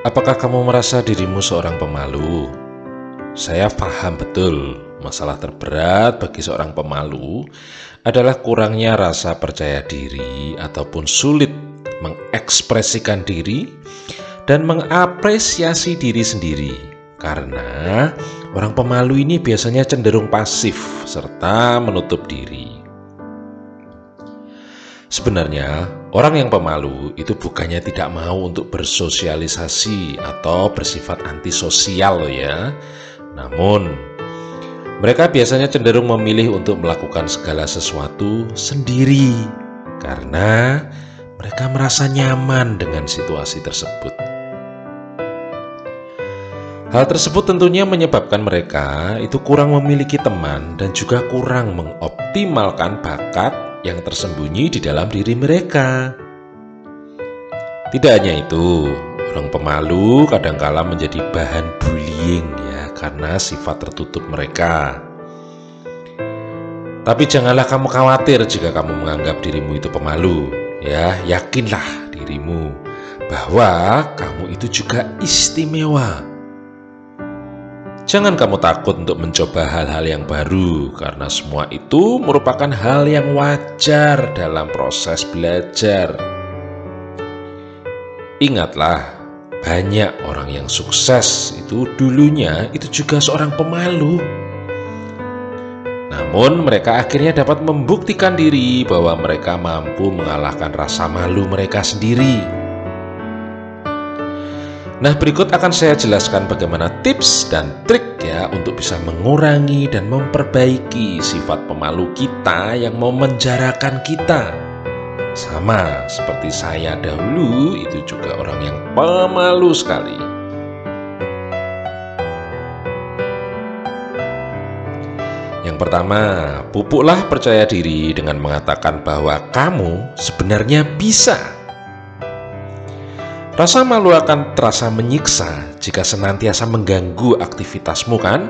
Apakah kamu merasa dirimu seorang pemalu? Saya paham betul, masalah terberat bagi seorang pemalu adalah kurangnya rasa percaya diri ataupun sulit mengekspresikan diri dan mengapresiasi diri sendiri. Karena orang pemalu ini biasanya cenderung pasif serta menutup diri. Sebenarnya, orang yang pemalu itu bukannya tidak mau untuk bersosialisasi atau bersifat antisosial loh ya. Namun, mereka biasanya cenderung memilih untuk melakukan segala sesuatu sendiri karena mereka merasa nyaman dengan situasi tersebut. Hal tersebut tentunya menyebabkan mereka itu kurang memiliki teman dan juga kurang mengoptimalkan bakat yang tersembunyi di dalam diri mereka. Tidak hanya itu, orang pemalu kadangkala menjadi bahan bullying ya karena sifat tertutup mereka. Tapi janganlah kamu khawatir jika kamu menganggap dirimu itu pemalu. Ya, yakinlah dirimu bahwa kamu itu juga istimewa. Jangan kamu takut untuk mencoba hal-hal yang baru, karena semua itu merupakan hal yang wajar dalam proses belajar. Ingatlah, banyak orang yang sukses itu dulunya itu juga seorang pemalu. Namun mereka akhirnya dapat membuktikan diri bahwa mereka mampu mengalahkan rasa malu mereka sendiri. Nah, berikut akan saya jelaskan bagaimana tips dan trik ya untuk bisa mengurangi dan memperbaiki sifat pemalu kita yang memenjarakan kita. Sama seperti saya dahulu, itu juga orang yang pemalu sekali. Yang pertama, pupuklah percaya diri dengan mengatakan bahwa kamu sebenarnya bisa. Rasa malu akan terasa menyiksa jika senantiasa mengganggu aktivitasmu kan?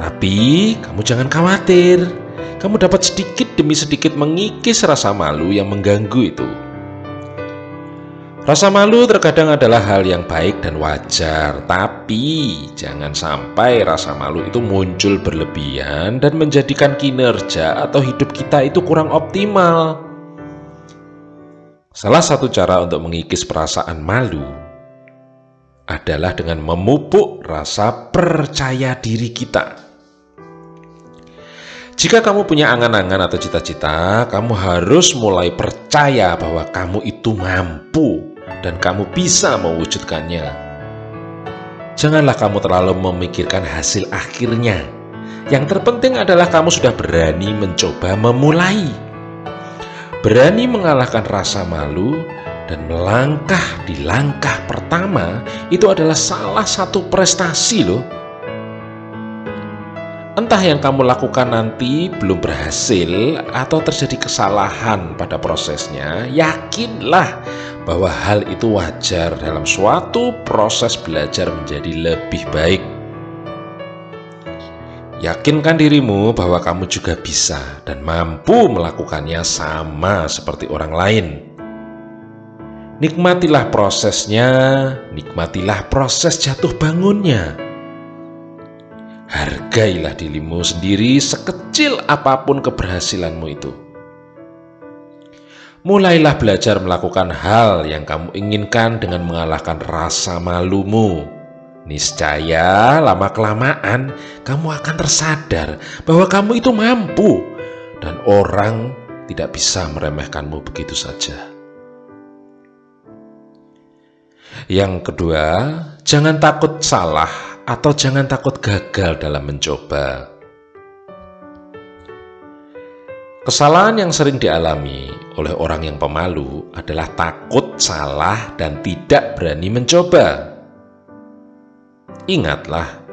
Tapi kamu jangan khawatir, kamu dapat sedikit demi sedikit mengikis rasa malu yang mengganggu itu. Rasa malu terkadang adalah hal yang baik dan wajar, tapi jangan sampai rasa malu itu muncul berlebihan dan menjadikan kinerja atau hidup kita itu kurang optimal. Salah satu cara untuk mengikis perasaan malu adalah dengan memupuk rasa percaya diri kita. Jika kamu punya angan-angan atau cita-cita, kamu harus mulai percaya bahwa kamu itu mampu dan kamu bisa mewujudkannya. Janganlah kamu terlalu memikirkan hasil akhirnya. Yang terpenting adalah kamu sudah berani mencoba memulai. Berani mengalahkan rasa malu dan melangkah di langkah pertama itu adalah salah satu prestasi loh. Entah yang kamu lakukan nanti belum berhasil atau terjadi kesalahan pada prosesnya, yakinlah bahwa hal itu wajar dalam suatu proses belajar menjadi lebih baik. Yakinkan dirimu bahwa kamu juga bisa dan mampu melakukannya sama seperti orang lain. Nikmatilah prosesnya, nikmatilah proses jatuh bangunnya. Hargailah dirimu sendiri sekecil apapun keberhasilanmu itu. Mulailah belajar melakukan hal yang kamu inginkan dengan mengalahkan rasa malumu. Niscaya lama-kelamaan kamu akan tersadar bahwa kamu itu mampu dan orang tidak bisa meremehkanmu begitu saja. Yang kedua, jangan takut salah atau jangan takut gagal dalam mencoba. Kesalahan yang sering dialami oleh orang yang pemalu adalah takut salah dan tidak berani mencoba. Ingatlah,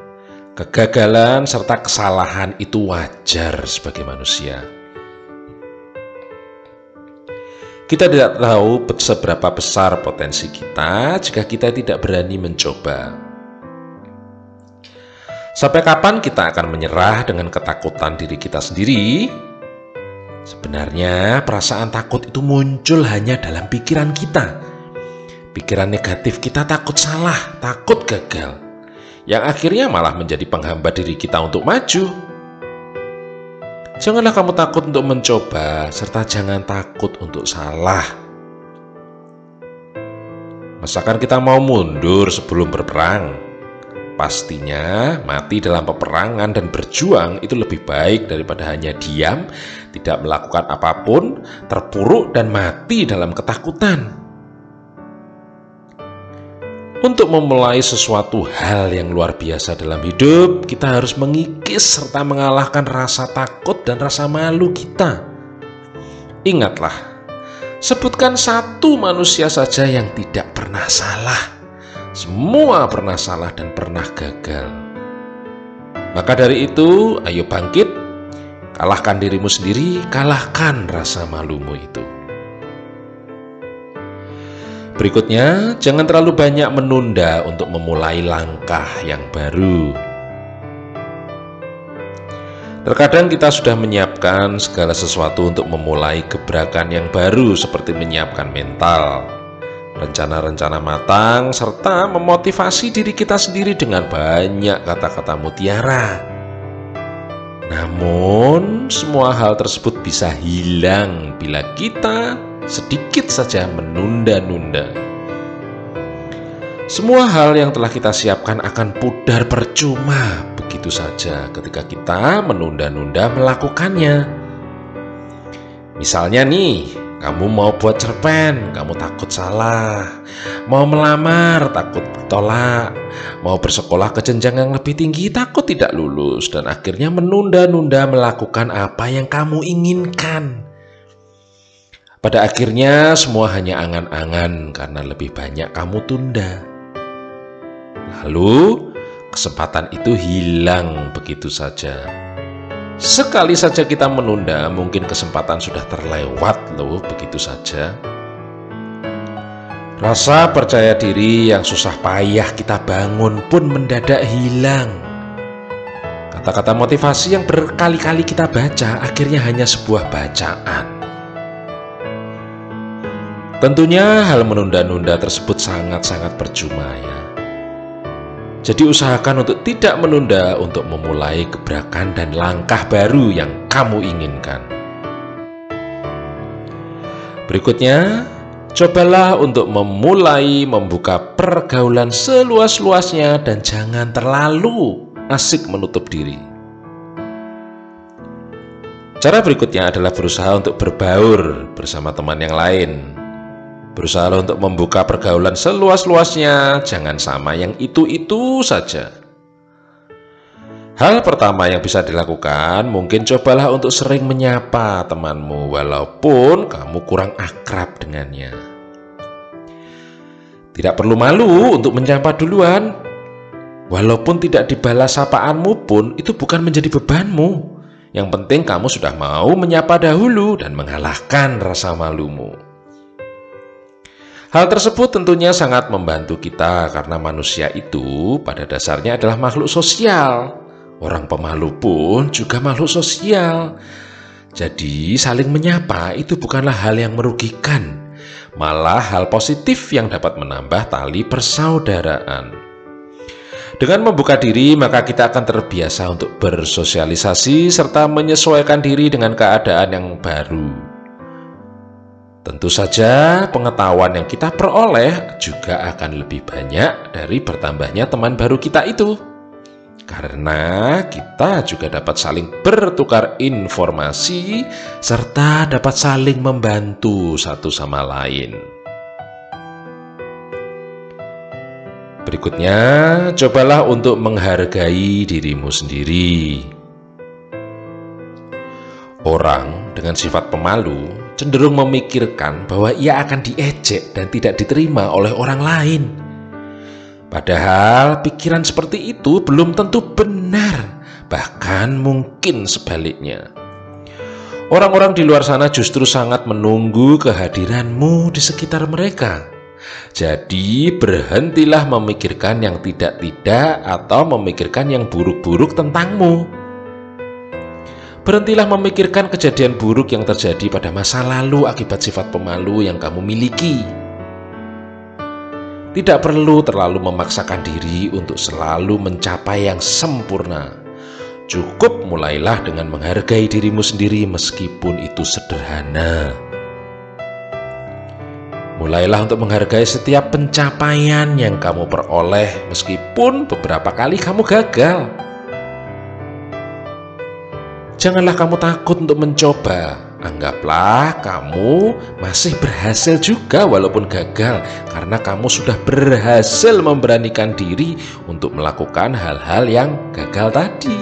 kegagalan serta kesalahan itu wajar sebagai manusia. Kita tidak tahu seberapa besar potensi kita jika kita tidak berani mencoba. Sampai kapan kita akan menyerah dengan ketakutan diri kita sendiri? Sebenarnya perasaan takut itu muncul hanya dalam pikiran kita. Pikiran negatif kita takut salah, takut gagal, yang akhirnya malah menjadi penghambat diri kita untuk maju. Janganlah kamu takut untuk mencoba, serta jangan takut untuk salah. Masakan kita mau mundur sebelum berperang? Pastinya mati dalam peperangan dan berjuang itu lebih baik daripada hanya diam, tidak melakukan apapun, terpuruk dan mati dalam ketakutan. Untuk memulai sesuatu hal yang luar biasa dalam hidup, kita harus mengikis serta mengalahkan rasa takut dan rasa malu kita. Ingatlah, sebutkan satu manusia saja yang tidak pernah salah. Semua pernah salah dan pernah gagal. Maka dari itu, ayo bangkit, kalahkan dirimu sendiri, kalahkan rasa malumu itu. Berikutnya, jangan terlalu banyak menunda untuk memulai langkah yang baru. Terkadang kita sudah menyiapkan segala sesuatu untuk memulai gebrakan yang baru, seperti menyiapkan mental, rencana-rencana matang, serta memotivasi diri kita sendiri dengan banyak kata-kata mutiara. Namun, semua hal tersebut bisa hilang bila kita sedikit saja menunda-nunda. Semua hal yang telah kita siapkan akan pudar percuma begitu saja ketika kita menunda-nunda melakukannya. Misalnya nih, kamu mau buat cerpen, kamu takut salah. Mau melamar, takut tolak. Mau bersekolah ke jenjang yang lebih tinggi, takut tidak lulus. Dan akhirnya menunda-nunda melakukan apa yang kamu inginkan. Pada akhirnya semua hanya angan-angan karena lebih banyak kamu tunda. Lalu kesempatan itu hilang begitu saja. Sekali saja kita menunda, mungkin kesempatan sudah terlewat loh begitu saja. Rasa percaya diri yang susah payah kita bangun pun mendadak hilang. Kata-kata motivasi yang berkali-kali kita baca akhirnya hanya sebuah bacaan. Tentunya hal menunda-nunda tersebut sangat-sangat percuma ya. Jadi usahakan untuk tidak menunda untuk memulai gebrakan dan langkah baru yang kamu inginkan. Berikutnya, cobalah untuk memulai membuka pergaulan seluas-luasnya dan jangan terlalu asik menutup diri. Cara berikutnya adalah berusaha untuk berbaur bersama teman yang lain. Berusaha untuk membuka pergaulan seluas-luasnya, jangan sama yang itu-itu saja. Hal pertama yang bisa dilakukan, mungkin cobalah untuk sering menyapa temanmu walaupun kamu kurang akrab dengannya. Tidak perlu malu untuk menyapa duluan. Walaupun tidak dibalas sapaanmu pun, itu bukan menjadi bebanmu. Yang penting kamu sudah mau menyapa dahulu dan mengalahkan rasa malumu. Hal tersebut tentunya sangat membantu kita karena manusia itu pada dasarnya adalah makhluk sosial. Orang pemalu pun juga makhluk sosial. Jadi saling menyapa itu bukanlah hal yang merugikan, malah hal positif yang dapat menambah tali persaudaraan. Dengan membuka diri maka kita akan terbiasa untuk bersosialisasi serta menyesuaikan diri dengan keadaan yang baru. Tentu saja pengetahuan yang kita peroleh juga akan lebih banyak dari bertambahnya teman baru kita itu. Karena kita juga dapat saling bertukar informasi serta dapat saling membantu satu sama lain. Berikutnya, cobalah untuk menghargai dirimu sendiri. Orang dengan sifat pemalu cenderung memikirkan bahwa ia akan diejek dan tidak diterima oleh orang lain. Padahal pikiran seperti itu belum tentu benar, bahkan mungkin sebaliknya. Orang-orang di luar sana justru sangat menunggu kehadiranmu di sekitar mereka. Jadi berhentilah memikirkan yang tidak-tidak atau memikirkan yang buruk-buruk tentangmu. Berhentilah memikirkan kejadian buruk yang terjadi pada masa lalu akibat sifat pemalu yang kamu miliki. Tidak perlu terlalu memaksakan diri untuk selalu mencapai yang sempurna. Cukup mulailah dengan menghargai dirimu sendiri meskipun itu sederhana. Mulailah untuk menghargai setiap pencapaian yang kamu peroleh meskipun beberapa kali kamu gagal. Janganlah kamu takut untuk mencoba. Anggaplah kamu masih berhasil juga walaupun gagal, karena kamu sudah berhasil memberanikan diri untuk melakukan hal-hal yang gagal tadi.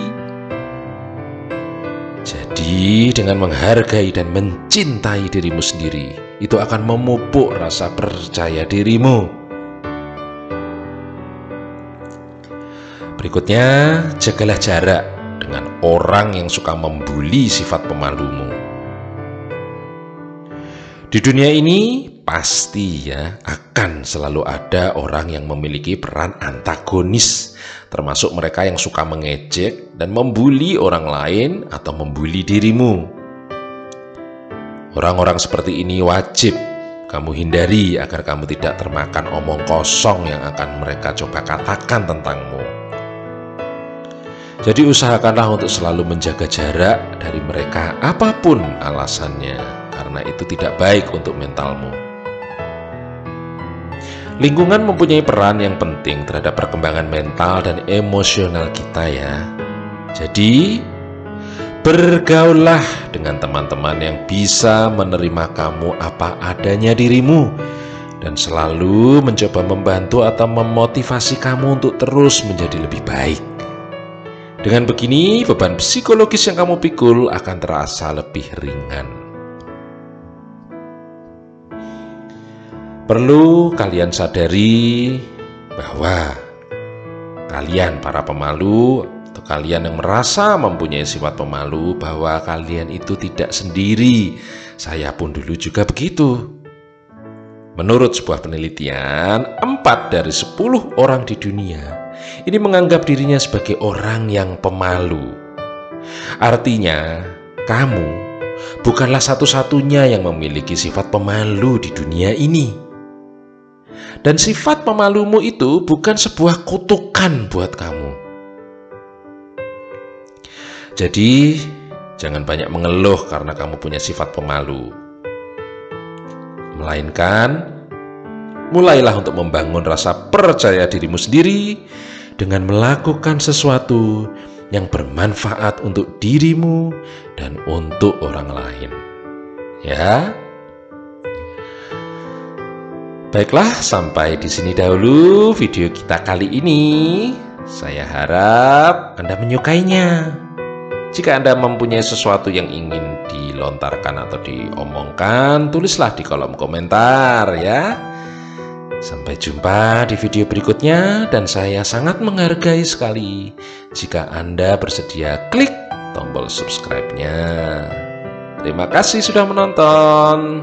Jadi dengan menghargai dan mencintai dirimu sendiri, itu akan memupuk rasa percaya dirimu. Berikutnya, jagalah jarak dengan orang yang suka membuli sifat pemalumu. Di dunia ini pasti akan selalu ada orang yang memiliki peran antagonis, termasuk mereka yang suka mengejek dan membuli orang lain atau membuli dirimu. Orang-orang seperti ini wajib kamu hindari agar kamu tidak termakan omong kosong yang akan mereka coba katakan tentangmu. Jadi usahakanlah untuk selalu menjaga jarak dari mereka apapun alasannya, karena itu tidak baik untuk mentalmu. Lingkungan mempunyai peran yang penting terhadap perkembangan mental dan emosional kita ya. Jadi bergaullah dengan teman-teman yang bisa menerima kamu apa adanya dirimu dan selalu mencoba membantu atau memotivasi kamu untuk terus menjadi lebih baik. Dengan begini, beban psikologis yang kamu pikul akan terasa lebih ringan. Perlu kalian sadari bahwa kalian para pemalu atau kalian yang merasa mempunyai sifat pemalu, bahwa kalian itu tidak sendiri. Saya pun dulu juga begitu. Menurut sebuah penelitian, 4 dari 10 orang di dunia ini menganggap dirinya sebagai orang yang pemalu. Artinya, kamu bukanlah satu-satunya yang memiliki sifat pemalu di dunia ini. Dan sifat pemalumu itu bukan sebuah kutukan buat kamu. Jadi, jangan banyak mengeluh karena kamu punya sifat pemalu. Melainkan, mulailah untuk membangun rasa percaya dirimu sendiri dengan melakukan sesuatu yang bermanfaat untuk dirimu dan untuk orang lain. Ya. Baiklah, sampai di sini dahulu video kita kali ini. Saya harap Anda menyukainya. Jika Anda mempunyai sesuatu yang ingin dilontarkan atau diomongkan, tulislah di kolom komentar ya. Sampai jumpa di video berikutnya, dan saya sangat menghargai sekali jika Anda bersedia klik tombol subscribe-nya. Terima kasih sudah menonton.